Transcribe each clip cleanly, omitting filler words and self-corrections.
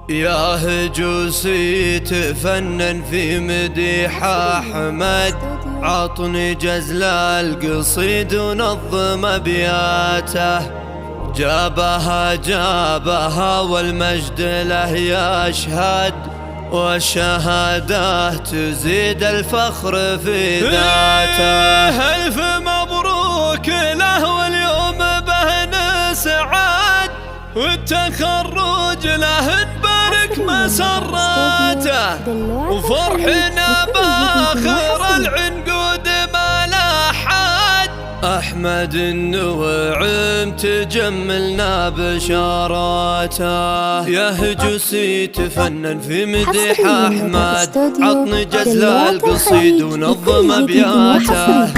يا هجوسي تفنن في مديح أحمد، عطني جزل القصيد ونظم أبياته. جابها والمجد له يشهد، والشهادة تزيد الفخر في ذاته. ألف مبروك له واليوم به نسعد، والتخرج له نبارك مسراته. وفرحنا باخر العنقود ما لا حد، أحمد النوعم تجملنا بشاراته. يا هجوسي تفنن في مديح أحمد، عطني جزل القصيد ونظم أبياته.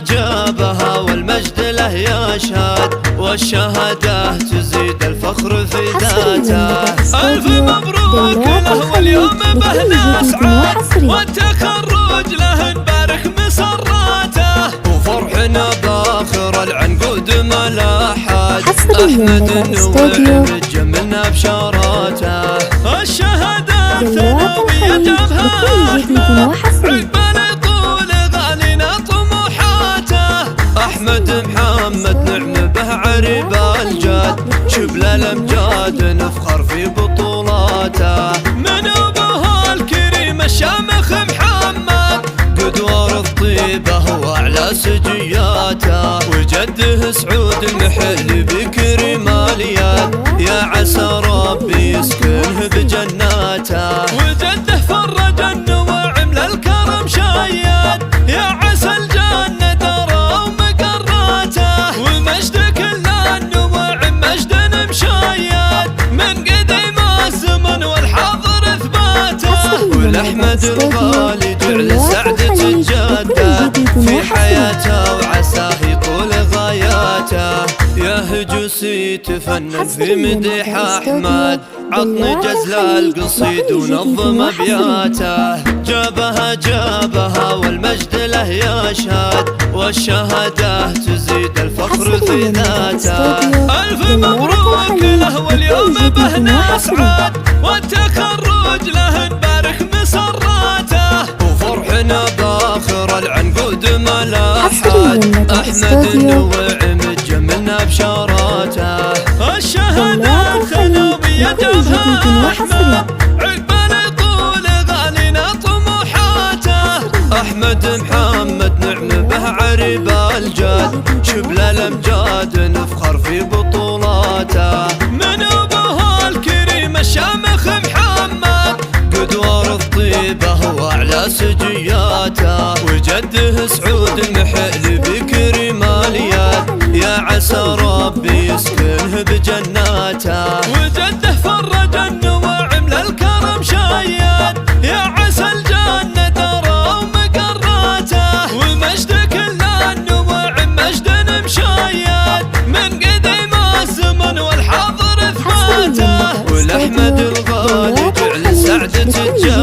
جابها والمجد له يشهد، والشهادة تزيد الفخر في ذاته. ألف مبروك له واليوم به نسعد، والتخرج له نبارك مسراته. وفرحنا باخر العنقود ما لا حد، أحمد النوعم تجملنا بشاراته. الشهادة ثانوية جابها أحمد، عقبال طول غالينا طموحاته. أحمد محمد نعم به عريب الجاد، شبل الأمجاد نفخر في بطولاته. من أبوه الكريم الشامخ محمد، قدوة الطيبة وأعلى سجياته. وجده سعود المحل بكريم اليد، يا عسى ربي يسكنه بجناته. وجده فرج النواعم للكرم شايد، يا عسى الجنة درى ومقراته. ومجد كل النواعم مجد مشايد، من قديم الزمن والحاضر اثباته. والأحمد الغالي جعل سعدة الجدة في حياته، وعساه يطول غاياته. يا هجوسي تفنن في مديح أحمد، عطني جزل القصيد ونظم أبياته. جابها والمجد له يشهد، والشهادة تزيد الفخر في ذاته. ألف مبروك له واليوم به نسعد، والتخرج له نبارك مسراته. وفرحنا باخر العنقود ما لا حد، أحمد النوعم تجملنا بشاراته. الشهادة ثانوية جابها أحمد، عقبال طول غالينا طموحاته. أحمد محمد نعم به عريب الجاد، شبل الأمجاد نفخر في بطولاته. من أبوه الكريم الشامخ محمد، قدوة الطيبة وأعلى سجياته. وجده سعود المحل بكريم اليد، يا عسى ربي يسكنه بجناته. وجده فرج النواعم للكرم شايد، يا عسى الجنة درى ومقراته. ومجد كل النواعم مجد مشايد، من قديم الزمن والحاضر اثباته. والأحمد الغالي جعل سعدة الجنة